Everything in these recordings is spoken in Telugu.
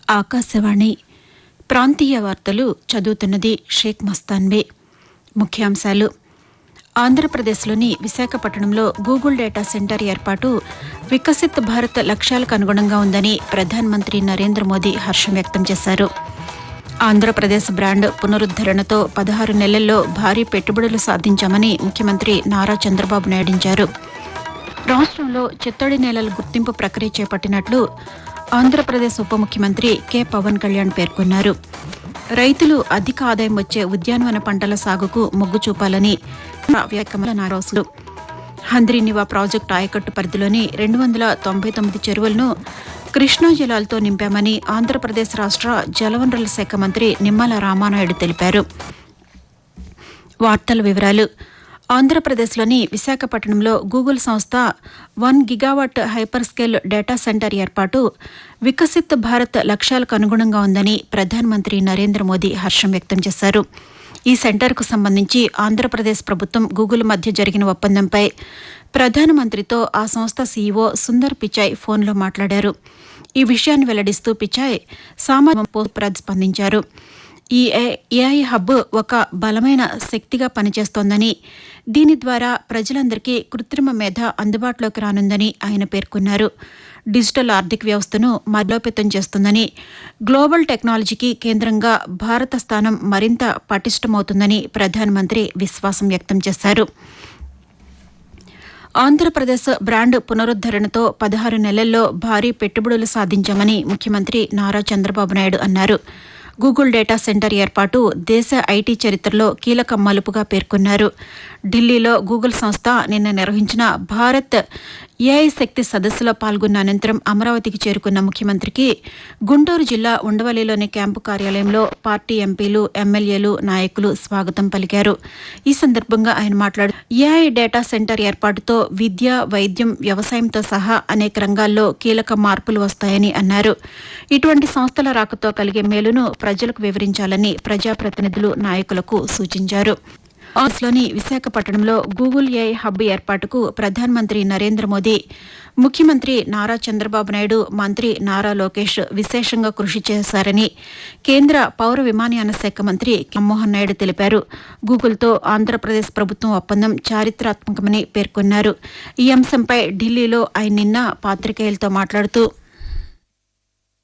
ఆకాశవాణి ప్రాంతీయ వార్తలు చదువుతున్నది షేక్ మస్తాన్బే. ముఖ్యాంశాలు: ఆంధ్రప్రదేశ్లోని విశాఖపట్నంలో గూగుల్ డేటా సెంటర్ ఏర్పాటు వికసిత్ భారత్ లక్ష్యాలకు అనుగుణంగా ఉందని ప్రధానమంత్రి నరేంద్ర మోదీ హర్షం వ్యక్తం చేశారు. ఆంధ్రప్రదేశ్ బ్రాండ్ పునరుద్దరణతో 16 నెలల్లో భారీ పెట్టుబడులు సాధించామని ముఖ్యమంత్రి నారా చంద్రబాబు నాయుడు. రాష్ట్రంలో చిత్తడి నేలల గుర్తింపు ప్రక్రియ చేపట్టినట్లు ఆంధ్రప్రదేశ్ ఉప ముఖ్యమంత్రి కె పవన్ కళ్యాణ్ పేర్కొన్నారు. రైతులు అధిక ఆదాయం వచ్చే ఉద్యానవన పంటల సాగుకు మొగ్గు చూపాలని నారాసులు హంద్రీనివా ప్రాజెక్టు ఆయకట్టు పరిధిలోని 299 చెరువులను కృష్ణా జలాలతో నింపామని ఆంధ్రప్రదేశ్ రాష్ట్ర జలవనరుల శాఖ మంత్రి నిమ్మల రామానాయుడు తెలిపారు. వార్తల వివరాలు: ఆంధ్రప్రదేశ్లోని విశాఖపట్నంలో గూగుల్ సంస్థ 1 gigawatt hyper scale data centre ఏర్పాటు వికసిత్ భారత్ లక్ష్యాలకు అనుగుణంగా ఉందని ప్రధానమంత్రి నరేంద్ర మోదీ హర్షం వ్యక్తం చేశారు. ఈ సెంటర్కు సంబంధించి ఆంధ్రప్రదేశ్ ప్రభుత్వం గూగుల్ మధ్య జరిగిన ఒప్పందంపై ప్రధానమంత్రితో ఆ సంస్థ సీఈఓ సుందర్ పిచాయ్ ఫోన్లో మాట్లాడారు. ఈ విషయాన్ని వెల్లడిస్తూ పిచాయ్ సామాజిక పోస్టుపై స్పందించారు. ఈ ఏఐ హబ్ ఒక బలమైన శక్తిగా పనిచేస్తోందని, దీని ద్వారా ప్రజలందరికీ కృత్రిమ మేధ అందుబాటులోకి రానుందని ఆయన పేర్కొన్నారు. డిజిటల్ ఆర్థిక వ్యవస్థను బలోపేతం చేస్తుందని, గ్లోబల్ టెక్నాలజీకి కేంద్రంగా భారత స్థానం మరింత పటిష్టమవుతుందని ప్రధానమంత్రి విశ్వాసం వ్యక్తం చేశారు. ఆంధ్రప్రదేశ్ బ్రాండ్ పునరుద్దరణతో 16 నెలల్లో భారీ పెట్టుబడులు సాధించామని ముఖ్యమంత్రి నారా చంద్రబాబు నాయుడు అన్నారు. గూగుల్ డేటా సెంటర్ ఏర్పాటు దేశ ఐటీ చరిత్రలో కీలక మలుపుగా పేర్కొన్నారు. ఢిల్లీలో గూగుల్ సంస్థ నిన్న నిర్వహించిన భారత్ ఏఐ శక్తి సదస్సులో పాల్గొన్న అనంతరం అమరావతికి చేరుకున్న ముఖ్యమంత్రికి గుంటూరు జిల్లా ఉండవల్లిలోని క్యాంపు కార్యాలయంలో పార్టీ ఎంపీలు, ఎమ్మెల్యేలు, నాయకులు స్వాగతం పలికారు. ఈ సందర్భంగా ఆయన మాట్లాడుతూ ఏఐ డేటా సెంటర్ ఏర్పాటుతో విద్య, వైద్యం, వ్యవసాయంతో సహా అనేక రంగాల్లో కీలక మార్పులు వస్తాయని అన్నారు. ఇటువంటి సంస్థల రాకతో కలిగే మేలును ప్రజలకు వివరించాలని ప్రజాప్రతినిధులు, నాయకులకు సూచించారు. ఆంధ్రప్రదేశ్లోని విశాఖపట్నంలో గూగుల్ ఏఐ హబ్ ఏర్పాటుకు ప్రధానమంత్రి నరేంద్ర మోదీ, ముఖ్యమంత్రి నారా చంద్రబాబు నాయుడు, మంత్రి నారా లోకేష్ విశేషంగా కృషి చేశారని కేంద్ర పౌర విమానయాన శాఖ మంత్రి రామ్మోహన్ నాయుడు తెలిపారు. గూగుల్తో ఆంధ్రప్రదేశ్ ప్రభుత్వం ఒప్పందం చారిత్రాత్మకమని పేర్కొన్నారు. ఈ అంశంపై ఢిల్లీలో ఆయన నిన్న పాత్రికేయులతో మాట్లాడుతూ,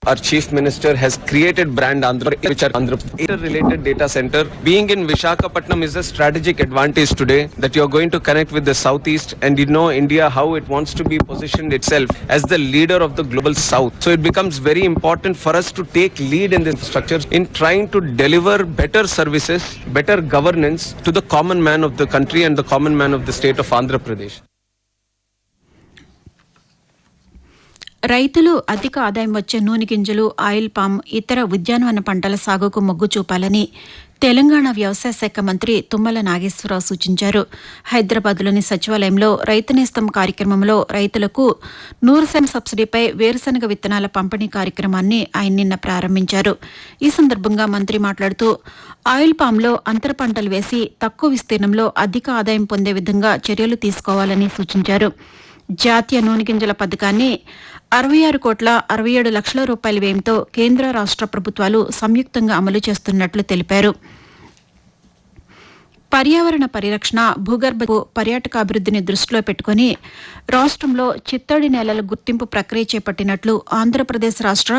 Our Chief Minister has created brand Andhra, which are interrelated data center. Being in Visakhapatnam is a strategic advantage today that you are going to connect with the southeast, and you know India how it wants to be positioned itself as the leader of the global south. So it becomes very important for us to take lead in this structure in trying to deliver better services, better governance to the common man of the country and the common man of the state of Andhra Pradesh. రైతులు అధిక ఆదాయం వచ్చే నూనె గింజలు, ఆయిల్ పామ్, ఇతర ఉద్యానవన పంటల సాగుకు మొగ్గు చూపాలని తెలంగాణ వ్యవసాయ శాఖ మంత్రి తుమ్మల నాగేశ్వరరావు సూచించారు. హైదరాబాద్లోని సచివాలయంలో రైతు నేస్తం కార్యక్రమంలో రైతులకు 100% సబ్సిడీపై వేరుశనగ విత్తనాల పంపిణీ కార్యక్రమాన్ని ఆయన నిన్న ప్రారంభించారు. ఈ సందర్భంగా మంత్రి మాట్లాడుతూ ఆయిల్ పామ్లో అంతర పంటలు వేసి తక్కువ విస్తీర్ణంలో అధిక ఆదాయం పొందే విధంగా చర్యలు తీసుకోవాలని సూచించారు. జాతీయ నూనె గింజల పథకాన్ని 66,67 లక్షల రూపాయల వ్యయంతో కేంద్ర, రాష్ట్ర ప్రభుత్వాలు సంయుక్తంగా అమలు చేస్తున్నట్లు తెలిపారు. పర్యావరణ పరిరక్షణ, భూగర్భ పర్యాటకాభివృద్ధిని దృష్టిలో పెట్టుకుని రాష్ట్రంలో చిత్తడి నేలల గుర్తింపు ప్రక్రియ చేపట్టినట్లు ఆంధ్రప్రదేశ్ రాష్ట్ర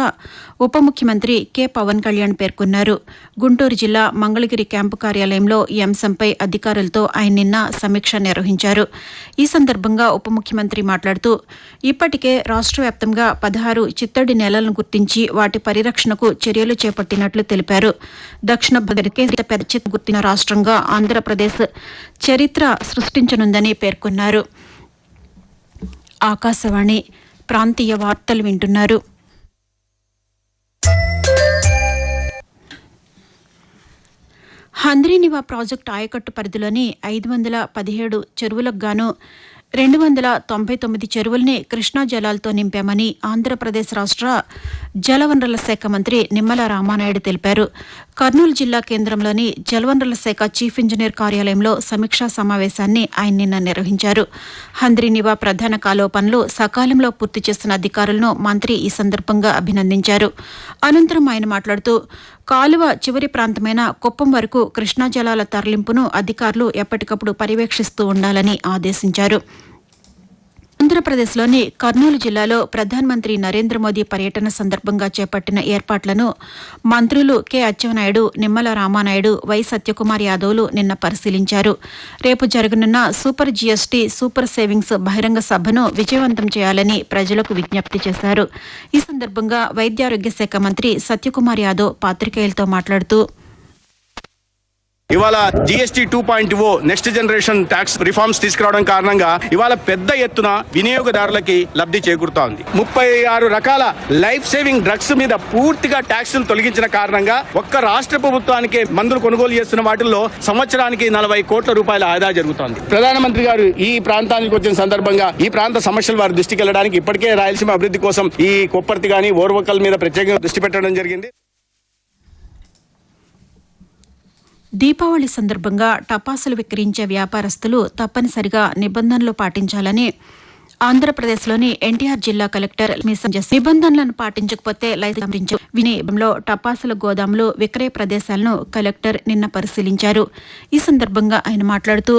ఉప ముఖ్యమంత్రి కె పవన్ కళ్యాణ్ పేర్కొన్నారు. గుంటూరు జిల్లా మంగళగిరి క్యాంపు కార్యాలయంలో ఈ అంశంపై అధికారులతో ఆయన నిన్న సమీక్ష నిర్వహించారు. ఈ సందర్భంగా ఉప ముఖ్యమంత్రి మాట్లాడుతూ ఇప్పటికే రాష్ట్ర వ్యాప్తంగా 16 చిత్తడి నేలలను గుర్తించి వాటి పరిరక్షణకు చర్యలు చేపట్టినట్లు తెలిపారు. దక్షిణ భారతదేశ గుర్తిన రాష్ట్రంగా ఆంధ్రప్రదేశ్ చరిత్ర సృష్టించనుందని పేర్కొన్నారు. ఆకాశవాణి ప్రాంతీయ వార్తలు వింటున్నారు. హంద్రీనివా ప్రాజెక్టు ఆయకట్టు పరిధిలోని 517 చెరువులకు గాను 299 చెరువుల్ని కృష్ణా జలాలతో నింపామని ఆంధ్రప్రదేశ్ రాష్ట్ర జలవనరుల శాఖ మంత్రి నిమ్మల రామానాయుడు తెలిపారు. కర్నూలు జిల్లా కేంద్రంలోని జలవనరుల శాఖ చీఫ్ ఇంజనీర్ కార్యాలయంలో సమీక్షా సమావేశాన్ని ఆయన నిన్న నిర్వహించారు. హంద్రీనివా ప్రధాన కాలువ పనులు సకాలంలో పూర్తి చేస్తున్న అధికారులను మంత్రి ఈ సందర్భంగా అభినందించారు. అనంతరం ఆయన మాట్లాడుతూ కాలువ చివరి ప్రాంతమైన కుప్పం వరకు కృష్ణా జలాల తరలింపును అధికారులు ఎప్పటికప్పుడు పర్యవేక్షిస్తూ ఉండాలని ఆదేశించారు. ఆంధ్రప్రదేశ్లోని కర్నూలు జిల్లాలో ప్రధానమంత్రి నరేంద్ర మోదీ పర్యటన సందర్భంగా చేపట్టిన ఏర్పాట్లను మంత్రులు కె అచ్చెన్నాయుడు, నిమ్మల రామానాయుడు, వై సత్యకుమార్ యాదవ్లు నిన్న పరిశీలించారు. రేపు జరగనున్న సూపర్ జీఎస్టీ, సూపర్ సేవింగ్స్ బహిరంగ సభను విజయవంతం చేయాలని ప్రజలకు విజ్ఞప్తి చేశారు. ఈ సందర్భంగా వైద్యారోగ్య శాఖ మంత్రి సత్యకుమార్ యాదవ్ పాతికేయులతో మాట్లాడుతూ ఇవాళ GST 2.0 next generation tax reforms తీసుకురావడం కారణంగా ఇవాళ పెద్ద ఎత్తున వినియోగదారులకి లబ్ధి చేకూరుతోంది. 36 రకాల లైఫ్ సేవింగ్ డ్రగ్స్ మీద పూర్తిగా ట్యాక్సులు తొలగించిన కారణంగా ఒక్క రాష్ట్ర ప్రభుత్వానికి మందులు కొనుగోలు చేస్తున్న వాటిల్లో సంవత్సరానికి 40 కోట్ల రూపాయల ఆదా జరుగుతోంది. ప్రధానమంత్రి గారు ఈ ప్రాంతానికి వచ్చిన సందర్భంగా ఈ ప్రాంత సమస్యలు వారి దృష్టికి వెళ్ళడానికి ఇప్పటికే రాయలసీమ అభివృద్ధి కోసం ఈ కొప్పర్తి గాని ఓర్వకల్ మీద ప్రత్యేకంగా దృష్టి పెట్టడం జరిగింది. దీపావళి సందర్భంగా టపాసులు విక్రయించే వ్యాపారస్తులు తప్పనిసరిగా నిబంధనలు పాటించాలని ఆంధ్రప్రదేశ్లోని ఎన్టీఆర్ జిల్లా కలెక్టర్ నిబంధనలను పాటించకపోతే లైసెన్స్ వినియోగంలో టపాసుల గోదాములు, విక్రయ ప్రదేశాలను కలెక్టర్ నిన్న పరిశీలించారు. ఈ సందర్భంగా ఆయన మాట్లాడుతూ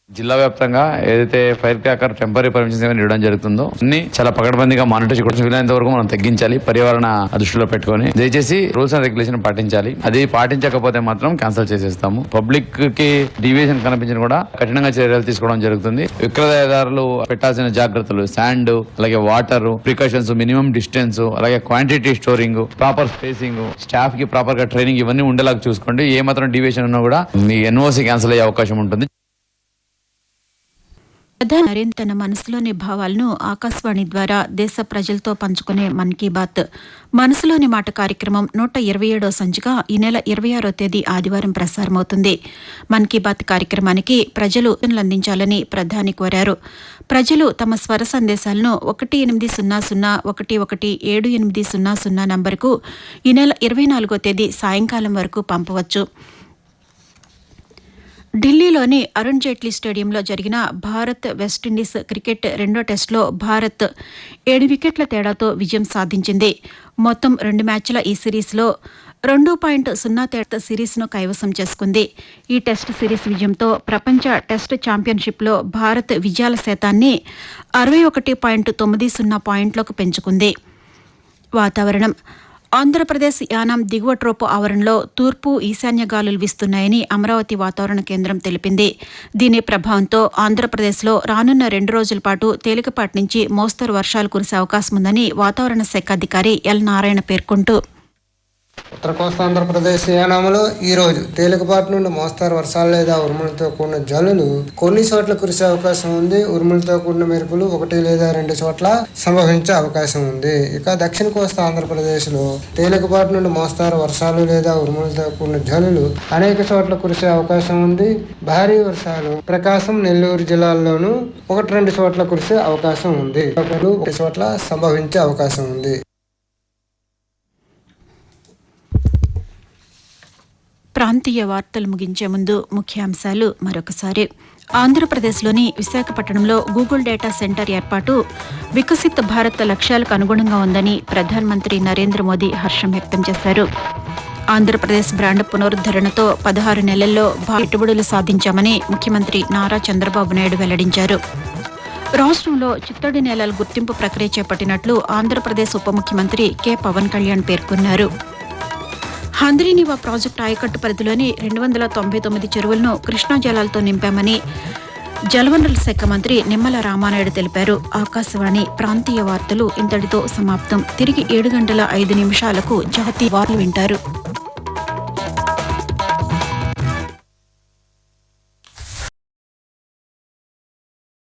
జిల్లా వ్యాప్తంగా ఏదైతే ఫైర్ క్రాకర్ టెంపరీ పర్మిషన్స్ ఏమైనా ఇవ్వడం జరుగుతుందో అన్ని చాలా పకడ్బందీగా మానిటర్ చేయడం, వీలైనంత వరకు మనం తగ్గించాలి. పర్యావరణ దృష్టిలో పెట్టుకొని దయచేసి రూల్స్ అండ్ రెగ్యులేషన్ పాటించాలి. అది పాటించకపోతే మాత్రం క్యాన్సిల్ చేసేస్తాము. పబ్లిక్ కి డీవియేషన్ కనిపించిన కూడా కఠినంగా చర్యలు తీసుకోవడం జరుగుతుంది. విక్రయదారులు పెట్టాల్సిన జాగ్రత్తలు, శాండ్, అలాగే వాటర్ ప్రికాషన్స్, మినిమం డిస్టెన్స్, అలాగే quantity storing, proper spacing, staff కి ప్రాపర్ గా ట్రైనింగ్ ఇవన్నీ ఉండేలాగా చూసుకోండి. ఏ మాత్రం డీవియేషన్ ఉన్నా కూడా మీ ఎన్ఓసి క్యాన్సిల్ అయ్యే అవకాశం ఉంటుంది. ప్రధాని నరేంద్ర తన మనసులోని భావాలను ఆకాశవాణి ద్వారా దేశ ప్రజలతో పంచుకునే మన్ కీ బాత్ మనసులోని మాట కార్యక్రమం 127వ సంచిక ఈ నెల 26వ తేదీ ఆదివారం ప్రసారమవుతుంది. మన్ కీ బాత్ కార్యక్రమానికి ప్రజలు అందించాలని ప్రధాని కోరారు. ప్రజలు తమ స్వర సందేశాలను 1800117800 నంబరుకు ఈ నెల 24వ తేదీ సాయంకాలం వరకు పంపవచ్చు. ఢిల్లీలోని అరుణ్ జైట్లీ స్టేడియంలో జరిగిన భారత్ వెస్టిండీస్ క్రికెట్ రెండో టెస్టులో భారత్ 7 వికెట్ల తేడాతో విజయం సాధించింది. మొత్తం 2 మ్యాచ్ల ఈ సిరీస్లో 2.0 తేడా సిరీస్ను కైవసం చేసుకుంది. ఈ టెస్ట్ సిరీస్ విజయంతో ప్రపంచ టెస్ట్ ఛాంపియన్షిప్లో భారత్ విజయాల శాతాన్ని 61.90 పాయింట్లకు పెంచుకుంది. వాతావరణం ఆంధ్రప్రదేశ్ యానాం దిగువ ట్రోపు ఆవరణలో తూర్పు ఈశాన్య గాలులు వీస్తున్నాయని అమరావతి వాతావరణ కేంద్రం తెలిపింది. దీని ప్రభావంతో ఆంధ్రప్రదేశ్లో రానున్న 2 రోజుల పాటు తేలికపాటి నుంచి మోస్తరు వర్షాలు కురిసే అవకాశం ఉందని వాతావరణ శాఖ అధికారి ఎల్ నారాయణ పేర్కొంటూ ఉత్తర కోస్తా ఆంధ్రప్రదేశ్ యానాంలో ఈ రోజు తేలికపాటి నుండి మోస్తారు వర్షాలు లేదా ఉరుములతో కూడిన జల్లులు కొన్ని చోట్ల కురిసే అవకాశం ఉంది. ఉరుములతో కూడిన మెరుపులు 1 లేదా 2 చోట్ల సంభవించే అవకాశం ఉంది. ఇక దక్షిణ కోస్తా ఆంధ్రప్రదేశ్ లో తేలికపాటి నుండి మోస్తారు వర్షాలు లేదా ఉరుములతో కూడిన జల్లులు అనేక చోట్ల కురిసే అవకాశం ఉంది. భారీ వర్షాలు ప్రకాశం, నెల్లూరు జిల్లాల్లోనూ 1-2 చోట్ల కురిసే అవకాశం ఉంది. 1 చోట్ల సంభవించే అవకాశం ఉంది. ప్రాంతీయ వార్తలు ముగించే ముందు ముఖ్యాంశాలు మరొకసారి. ఆంధ్రప్రదేశ్లోని విశాఖపట్నంలో గూగుల్ డేటా సెంటర్ ఏర్పాటు వికసిత్ భారత్ లక్ష్యాలకు అనుగుణంగా ఉందని ప్రధానమంత్రి నరేంద్ర మోదీ హర్షం వ్యక్తం చేశారు. ఆంధ్రప్రదేశ్ బ్రాండ్ పునరుద్ధరణతో 16 నెలల్లో పెట్టుబడులు సాధించామని ముఖ్యమంత్రి నారా చంద్రబాబు నాయుడు వెల్లడించారు. రాష్ట్రంలో చిత్తడి నేలల గుర్తింపు ప్రక్రియ చేపట్టినట్లు ఆంధ్రప్రదేశ్ ఉప ముఖ్యమంత్రి కె పవన్ కళ్యాణ్ పేర్కొన్నారు. హంద్రీనివా ప్రాజెక్టు ఆయకట్టు పరిధిలోని 299 చెరువులను కృష్ణా జలాలతో నింపామని జలవనరుల శాఖ మంత్రి నిమ్మల రామానాయుడు తెలిపారు. ఆకాశవాణి ప్రాంతీయ వార్తలు ఇంతటితో సమాప్తం. తిరిగి 7 గంటల 5 నిమిషాలకు జాతీయ వార్తలు వింటారు.